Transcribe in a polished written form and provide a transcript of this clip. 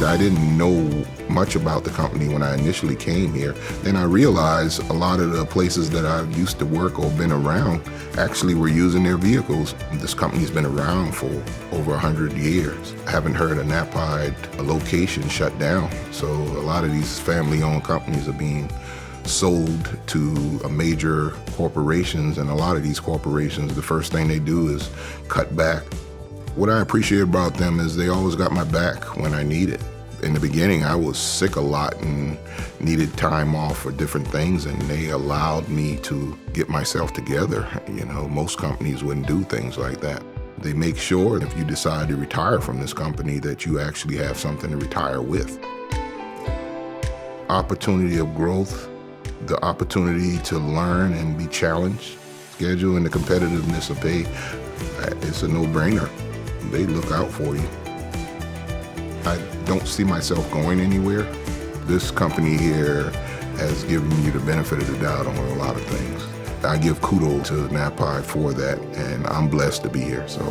I didn't know much about the company when I initially came here. Then I realized a lot of the places that I used to work or been around actually were using their vehicles. This company's been around for over 100 years. I haven't heard of Knapheide, a location shut down. So a lot of these family-owned companies are being sold to major corporations, and a lot of these corporations, the first thing they do is cut back. What I appreciate about them is they always got my back when I need it. In the beginning, I was sick a lot and needed time off for different things, and they allowed me to get myself together. You know, most companies wouldn't do things like that. They make sure if you decide to retire from this company that you actually have something to retire with. Opportunity of growth, the opportunity to learn and be challenged, schedule and the competitiveness of pay, it's a no-brainer. They look out for you. I don't see myself going anywhere. This company here has given me the benefit of the doubt on a lot of things. I give kudos to Knapheide for that, and I'm blessed to be here. So